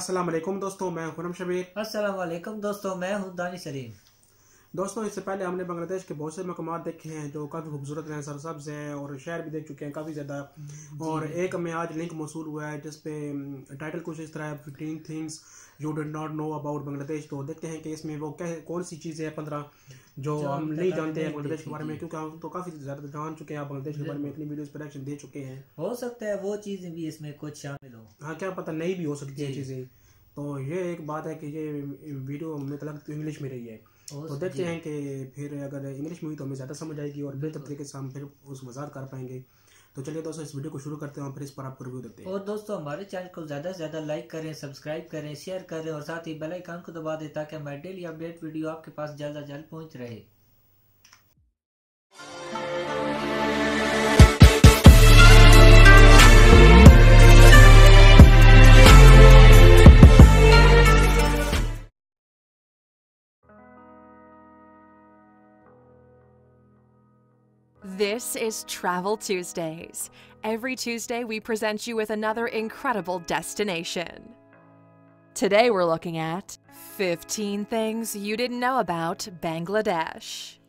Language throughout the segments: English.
अस्सलाम वालेकुम दोस्तों, मैं खुरम शबीर। अस्सलाम वालेकुम दोस्तों, मैं हूं दानिश सलीम। दोस्तों, इससे पहले हमने बांग्लादेश के बहुत से मकामात देखे हैं जो काफ़ी खूबसूरत हैं, सरसब्ज हैं और शहर भी देख चुके हैं काफ़ी ज़्यादा। और एक हमें आज लिंक मौसूल हुआ है जिसपे टाइटल कुछ इस तरह है, 15 things you did not know about Bangladesh. तो देखते हैं कि इसमें वो क्या कौन सी चीज़ें हैं 15 जो हम नहीं जानते हैं बांग्लादेश के बारे में, क्योंकि हम तो काफ़ी ज़्यादा जान चुके हैं बांग्लादेश के बारे में, इतनी वीडियोस पर रिएक्शन दे चुके हैं। हो सकता है वो चीज़ें भी इसमें कुछ शामिल हो। हाँ, क्या पता नहीं भी हो सकती है चीज़ें। तो ये एक बात है कि ये वीडियो मतलब इंग्लिश में रही है, तो देखते हैं कि फिर अगर इंग्लिश में हुई तो हमें ज़्यादा समझ आएगी और बेहतर तरीके से हम फिर उस वजाहत कर पाएंगे। तो चलिए दोस्तों, इस वीडियो को शुरू करते हैं और फिर इस पर आपको रिव्यू देते हैं। और दोस्तों, हमारे चैनल को ज़्यादा से ज़्यादा लाइक करें, सब्सक्राइब करें, शेयर करें और साथ ही बेल आइकन को दबा दें ताकि हमारी डेली अपडेट वीडियो आपके पास जल्द से जल्द पहुँच रहे। This is Travel Tuesdays. Every Tuesday, we present you with another incredible destination. Today, we're looking at 15 things you didn't know about Bangladesh.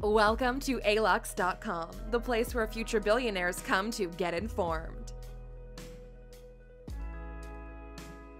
Welcome to alux.com, the place where future billionaires come to get informed.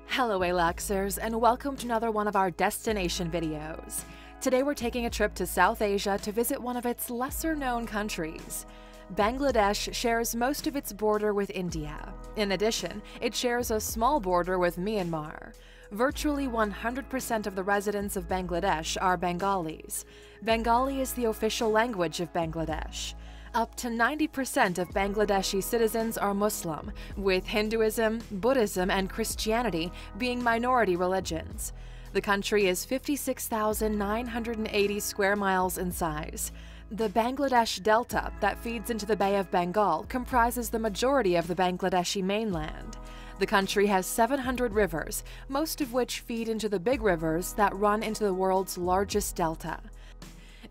Hello, Aluxers, and welcome to another one of our destination videos. Today we're taking a trip to South Asia to visit one of its lesser-known countries. Bangladesh shares most of its border with India. In addition, it shares a small border with Myanmar. Virtually 100% of the residents of Bangladesh are Bengalis. Bengali is the official language of Bangladesh. Up to 90% of Bangladeshi citizens are Muslim, with Hinduism, Buddhism, and Christianity being minority religions. The country is 56,980 square miles in size. The Bangladesh Delta that feeds into the Bay of Bengal comprises the majority of the Bangladeshi mainland. The country has 700 rivers, most of which feed into the big rivers that run into the world's largest delta.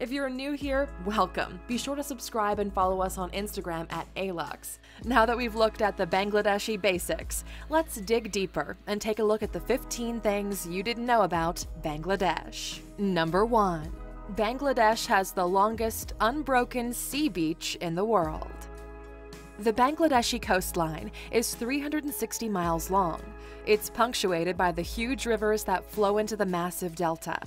If you're new here, welcome. Be sure to subscribe and follow us on Instagram at Alux. Now that we've looked at the Bangladeshi basics, let's dig deeper and take a look at the 15 things you didn't know about Bangladesh. Number 1. Bangladesh has the longest unbroken sea beach in the world. The Bangladeshi coastline is 360 miles long. It's punctuated by the huge rivers that flow into the massive delta.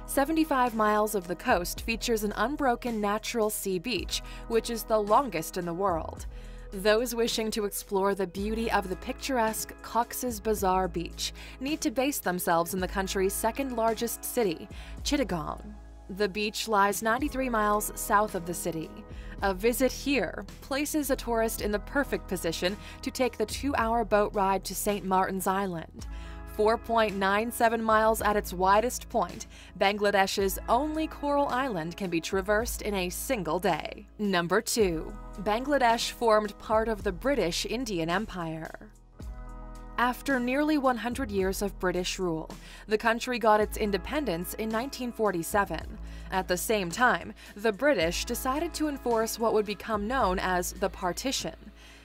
75 miles of the coast features an unbroken natural sea beach, which is the longest in the world. Those wishing to explore the beauty of the picturesque Cox's Bazar Beach need to base themselves in the country's second largest city, Chittagong. The beach lies 93 miles south of the city. A visit here places a tourist in the perfect position to take the 2-hour boat ride to St. Martin's Island. 4.97 miles at its widest point, Bangladesh's only coral island can be traversed in a single day. Number 2. Bangladesh formed part of the British Indian Empire. After nearly 100 years of British rule, the country got its independence in 1947. At the same time, the British decided to enforce what would become known as the partition.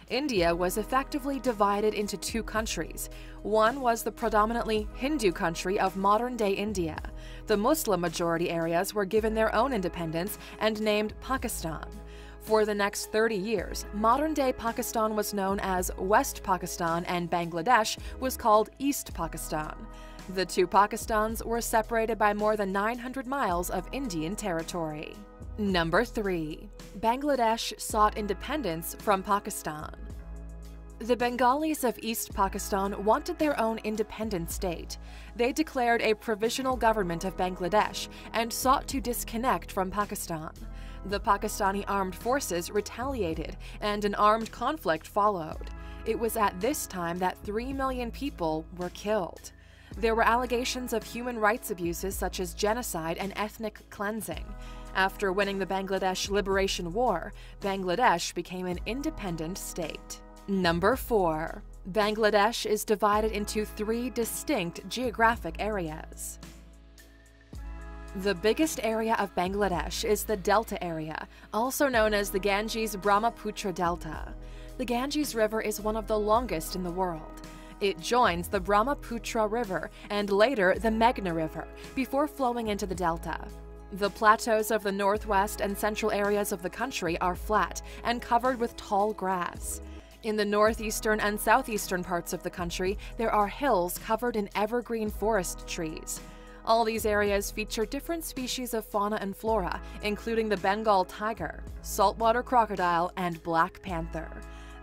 India was effectively divided into two countries. One was the predominantly Hindu country of modern-day India. The Muslim-majority areas were given their own independence and named Pakistan. For the next 30 years, modern-day Pakistan was known as West Pakistan and Bangladesh was called East Pakistan. The two Pakistans were separated by more than 900 miles of Indian territory. Number 3. Bangladesh sought independence from Pakistan. The Bengalis of East Pakistan wanted their own independent state. They declared a provisional government of Bangladesh and sought to disconnect from Pakistan. The Pakistani armed forces retaliated and an armed conflict followed. It was at this time that 3 million people were killed. There were allegations of human rights abuses such as genocide and ethnic cleansing. After winning the Bangladesh Liberation War, Bangladesh became an independent state. Number 4. Bangladesh is divided into 3 distinct geographic areas. The biggest area of Bangladesh is the Delta area, also known as the Ganges-Brahmaputra Delta. The Ganges River is one of the longest in the world. It joins the Brahmaputra River and later the Meghna River before flowing into the delta. The plateaus of the northwest and central areas of the country are flat and covered with tall grass. In the northeastern and southeastern parts of the country, there are hills covered in evergreen forest trees. All these areas feature different species of fauna and flora, including the Bengal tiger, saltwater crocodile, and black panther.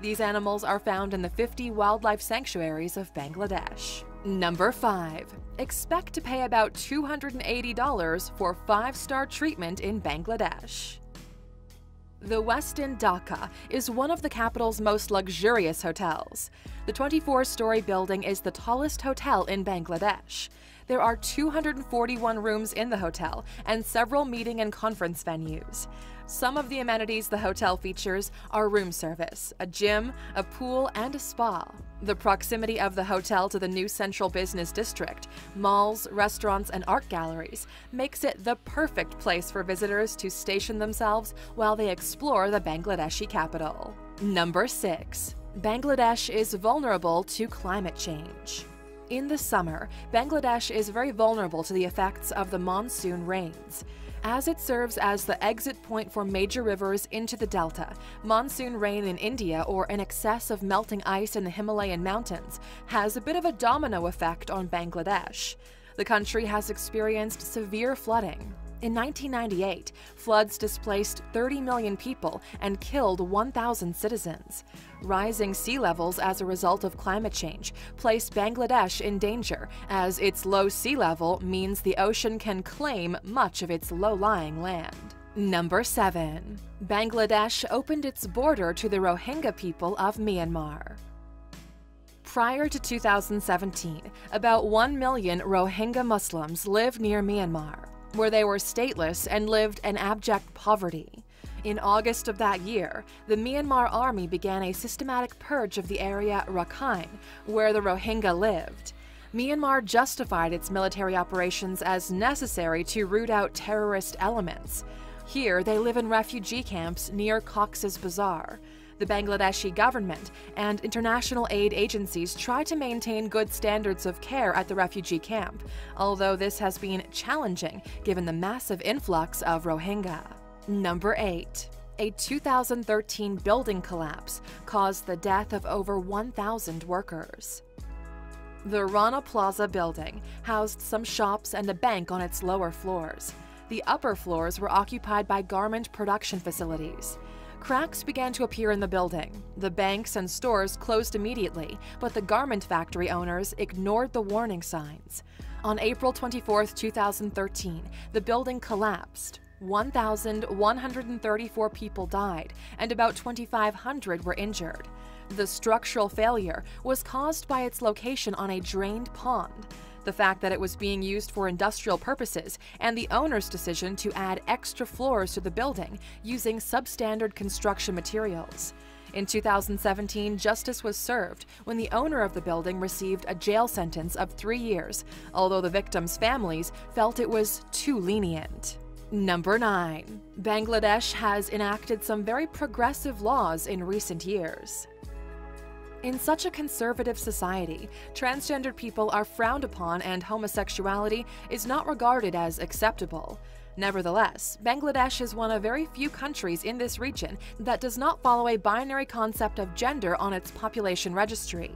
These animals are found in the 50 wildlife sanctuaries of Bangladesh. Number 5. Expect to pay about $280 for 5-star treatment in Bangladesh. The Westin Dhaka is one of the capital's most luxurious hotels. The 24-story building is the tallest hotel in Bangladesh. There are 241 rooms in the hotel and several meeting and conference venues. Some of the amenities the hotel features are room service, a gym, a pool, and a spa. The proximity of the hotel to the new central business district, malls, restaurants, and art galleries makes it the perfect place for visitors to station themselves while they explore the Bangladeshi capital. Number 6. Bangladesh is vulnerable to climate change. In the summer, Bangladesh is very vulnerable to the effects of the monsoon rains. As it serves as the exit point for major rivers into the delta, monsoon rain in India or an excess of melting ice in the Himalayan mountains has a bit of a domino effect on Bangladesh. The country has experienced severe flooding. In 1998, floods displaced 30 million people and killed 1,000 citizens. Rising sea levels as a result of climate change place Bangladesh in danger, as its low sea level means the ocean can claim much of its low-lying land. Number 7. Bangladesh opened its border to the Rohingya people of Myanmar. Prior to 2017, about 1 million Rohingya Muslims lived near Myanmar, where they were stateless and lived in abject poverty. In August of that year, the Myanmar army began a systematic purge of the area Rakhine, where the Rohingya lived. Myanmar justified its military operations as necessary to root out terrorist elements. Here, they live in refugee camps near Cox's Bazar. The Bangladeshi government and international aid agencies try to maintain good standards of care at the refugee camp, although this has been challenging given the massive influx of Rohingya. Number 8. A 2013 building collapse caused the death of over 1,000 workers. The Rana Plaza building housed some shops and a bank on its lower floors. The upper floors were occupied by garment production facilities. Cracks began to appear in the building. The banks and stores closed immediately, but the garment factory owners ignored the warning signs. On April 24, 2013, the building collapsed. 1,134 people died, and about 2,500 were injured. The structural failure was caused by its location on a drained pond, the fact that it was being used for industrial purposes, and the owner's decision to add extra floors to the building using substandard construction materials. In 2017, justice was served when the owner of the building received a jail sentence of 3 years, although the victims' families felt it was too lenient. Number 9. Bangladesh has enacted some very progressive laws in recent years. In such a conservative society, transgendered people are frowned upon and homosexuality is not regarded as acceptable. Nevertheless, Bangladesh is one of very few countries in this region that does not follow a binary concept of gender on its population registry.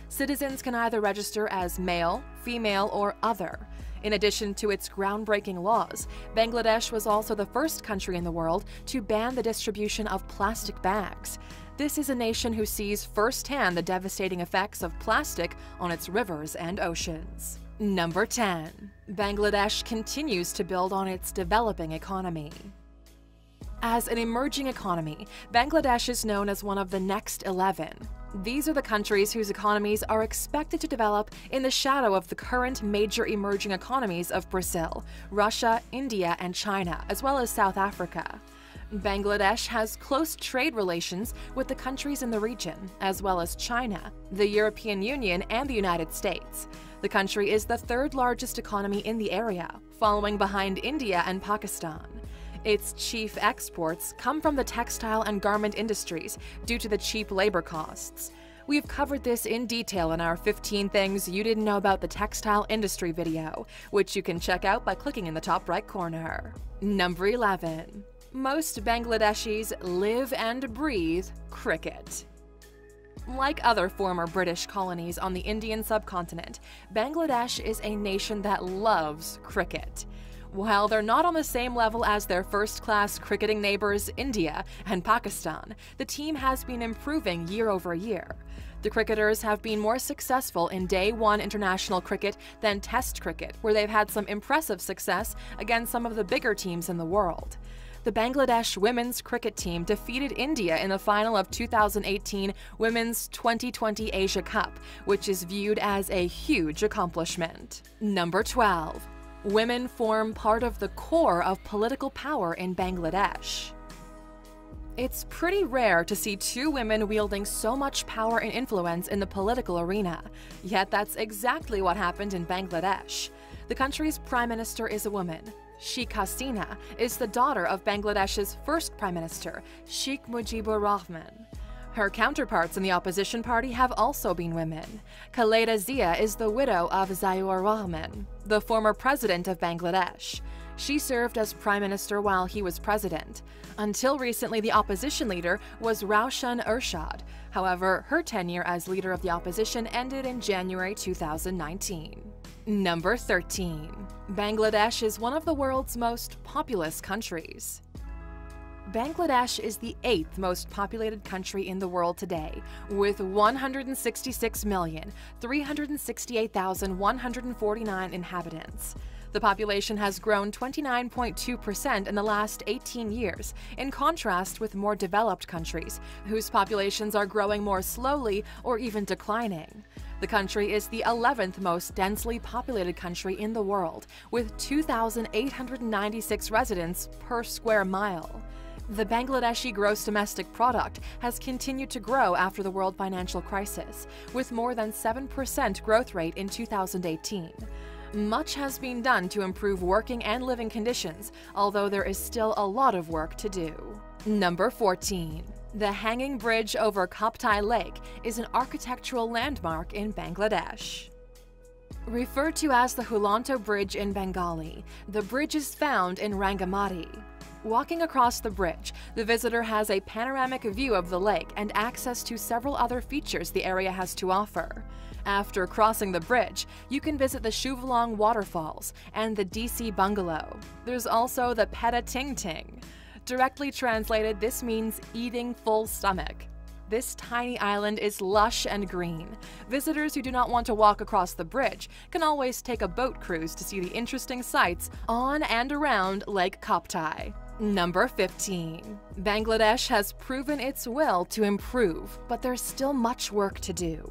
Citizens can either register as male, female, or other. In addition to its groundbreaking laws, Bangladesh was also the first country in the world to ban the distribution of plastic bags. This is a nation who sees firsthand the devastating effects of plastic on its rivers and oceans. Number 10. Bangladesh continues to build on its developing economy. As an emerging economy, Bangladesh is known as one of the next 11. These are the countries whose economies are expected to develop in the shadow of the current major emerging economies of Brazil, Russia, India, and China, as well as South Africa. Bangladesh has close trade relations with the countries in the region, as well as China, the European Union, and the United States. The country is the third largest economy in the area, following behind India and Pakistan. Its chief exports come from the textile and garment industries due to the cheap labor costs. We've covered this in detail in our 15 Things You Didn't Know About the Textile Industry video, which you can check out by clicking in the top right corner. Number 11. Most Bangladeshis live and breathe cricket. Like other former British colonies on the Indian subcontinent, Bangladesh is a nation that loves cricket. While they're not on the same level as their first-class cricketing neighbors India and Pakistan, the team has been improving year over year. The cricketers have been more successful in Day 1 international cricket than Test cricket, where they've had some impressive success against some of the bigger teams in the world. The Bangladesh women's cricket team defeated India in the final of 2018 Women's 2020 Asia Cup, which is viewed as a huge accomplishment. Number 12. Women form part of the core of political power in Bangladesh. It's pretty rare to see two women wielding so much power and influence in the political arena, yet that's exactly what happened in Bangladesh. The country's prime minister is a woman. Sheikh Hasina is the daughter of Bangladesh's first prime minister, Sheikh Mujibur Rahman. Her counterparts in the opposition party have also been women. Khaleda Zia is the widow of Ziaur Rahman, the former president of Bangladesh. She served as prime minister while he was president. Until recently, the opposition leader was Roshan Ershad. However, her tenure as leader of the opposition ended in January 2019. Number 13. Bangladesh is one of the world's most populous countries. Bangladesh is the 8th most populated country in the world today, with 166,368,149 inhabitants. The population has grown 29.2% in the last 18 years, in contrast with more developed countries, whose populations are growing more slowly or even declining. The country is the 11th most densely populated country in the world, with 2,896 residents per square mile. The Bangladeshi gross domestic product has continued to grow after the world financial crisis, with more than 7% growth rate in 2018. Much has been done to improve working and living conditions, although there is still a lot of work to do. Number 14. The hanging bridge over Kaptai Lake is an architectural landmark in Bangladesh. Referred to as the Hulanto Bridge in Bengali, the bridge is found in Rangamati. Walking across the bridge, the visitor has a panoramic view of the lake and access to several other features the area has to offer. After crossing the bridge, you can visit the Shuvalong waterfalls and the DC bungalow. There's also the Peta Ting Ting. Directly translated, this means eating full stomach. This tiny island is lush and green. Visitors who do not want to walk across the bridge can always take a boat cruise to see the interesting sights on and around Lake Kaptai. Number 15. Bangladesh has proven its will to improve, but there's still much work to do.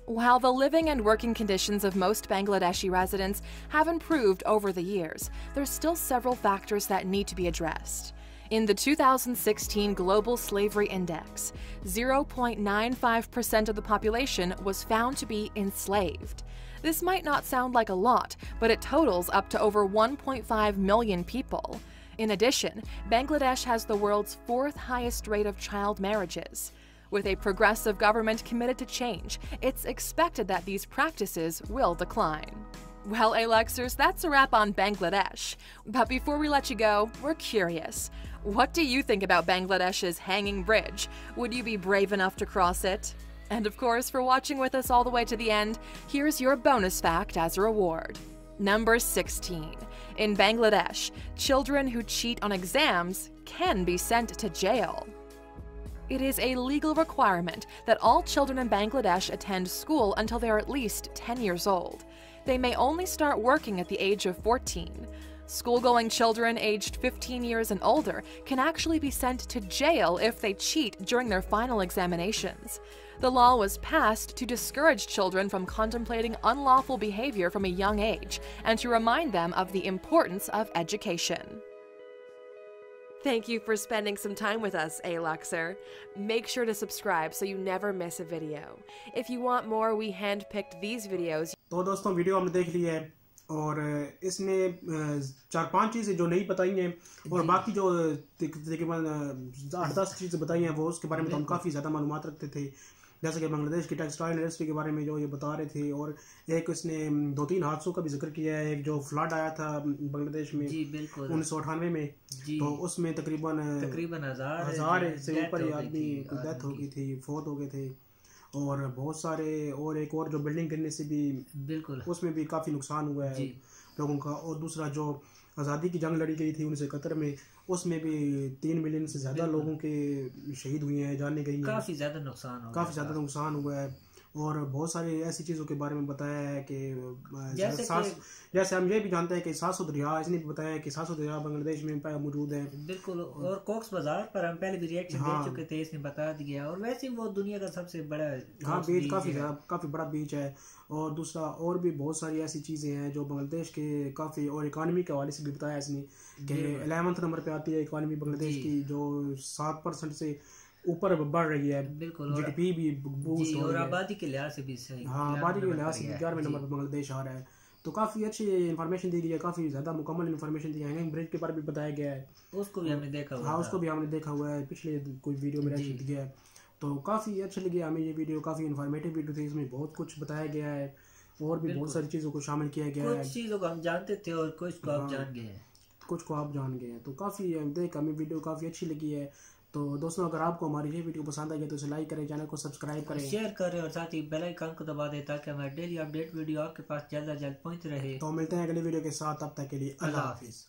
While the living and working conditions of most Bangladeshi residents have improved over the years, there's still several factors that need to be addressed. In the 2016 Global Slavery Index, 0.95% of the population was found to be enslaved. This might not sound like a lot, but it totals up to over 1.5 million people. In addition, Bangladesh has the world's 4th highest rate of child marriages. With a progressive government committed to change, it's expected that these practices will decline. Well, Alexers, that's a wrap on Bangladesh. But before we let you go, we're curious. What do you think about Bangladesh's hanging bridge? Would you be brave enough to cross it? And of course, for watching with us all the way to the end, here's your bonus fact as a reward. Number 16. In Bangladesh, children who cheat on exams can be sent to jail. It is a legal requirement that all children in Bangladesh attend school until they are at least 10 years old. They may only start working at the age of 14. School-going children aged 15 years and older can actually be sent to jail if they cheat during their final examinations. The law was passed to discourage children from contemplating unlawful behavior from a young age and to remind them of the importance of education. Thank you for spending some time with us, Aluxer. Make sure to subscribe so you never miss a video. If you want more, we handpicked these videos. तो दोस्तों video हमने देख ली है और इसमें 4-5 चीज़ें जो नहीं बताई हैं और बाकी जो तकरीबन 8-10 चीज़ें बताई हैं वो उसके बारे में तो हम काफ़ी ज़्यादा मालूमात रखते थे जैसे कि बांग्लादेश की टेक्सटाइल इंडस्ट्री के बारे में जो ये बता रहे थे, और एक इसने 2-3 हादसों का भी जिक्र किया है। एक जो फ्लड आया था बांग्लादेश में जी बिल्कुल 1998 में, तो उसमें तकरीबन 1000 से ऊपर आदमी की डेथ हो गई थी, फौत हो गए थे, और बहुत सारे, और एक और जो बिल्डिंग गिरने से भी बिल्कुल उसमें भी काफ़ी नुकसान हुआ है लोगों का। और दूसरा जो आज़ादी की जंग लड़ी गई थी 1971 में, उसमें भी 3 मिलियन से ज़्यादा लोगों के शहीद हुए हैं, जाने गई हैं, काफ़ी ज़्यादा नुकसान हुआ है। और बहुत सारी ऐसी चीज़ों के बारे में बताया है कि जैसे हम ये भी जानते हैं कि 700 दरिया, इसने भी बताया कि 700 दरिया बांग्लादेश में मौजूद हैं। बिल्कुल, और कॉक्स बाजार पर हम पहले भी रिएक्शन दे चुके थे, इसने बता दिया। और वैसे वो दुनिया का सबसे बड़ा बीच काफ़ी बड़ा बीच है। और दूसरा और भी बहुत सारी ऐसी चीज़ें हैं जो बांग्लादेश के काफ़ी, और इकानमी के हवाले से भी बताया इसने कि 11वें नंबर पे आती है इकानमी बांग्लादेश की, जो 7% से ऊपर बढ़ रही है। बिल्कुल, जीडीपी भी बूस्ट हो रही है, आबादी के लिहाज से भी सही। हाँ, आबादी के लिहाज से 11वें नंबर पर बांग्लादेश आ रहा है। तो काफ़ी अच्छी इन्फॉर्मेशन दी गई है, काफ़ी ज़्यादा मुकम्मल इन्फॉर्मेशन दी है। हैंगिंग ब्रिज के बारे में भी बताया गया है, उसको भी हमने देखा हुआ। हाँ, उसको भी हमने देखा हुआ है, पिछले कोई वीडियो में रिएक्शन दिया है। तो काफ़ी अच्छी लगी हमें ये वीडियो, काफ़ी इन्फॉर्मेटिव वीडियो थी, इसमें बहुत कुछ बताया गया है और भी बहुत सारी चीज़ों को शामिल किया गया है। कुछ चीज़ों को हम जानते थे और कुछ को आप जान गए हैं, कुछ को आप जान गए हैं। तो काफ़ी देख हमें वीडियो काफ़ी अच्छी लगी है। तो दोस्तों, अगर आपको हमारी ये वीडियो पसंद आई है तो इसे लाइक करें, चैनल को सब्सक्राइब करें, शेयर करें और साथ ही बेल आइकन को दबा दें ताकि हमारी डेली अपडेट वीडियो आपके पास जल्द से जल्द पहुंच रहे। तो मिलते हैं अगली वीडियो के साथ, तब तक के लिए अल्लाह हाफिज़।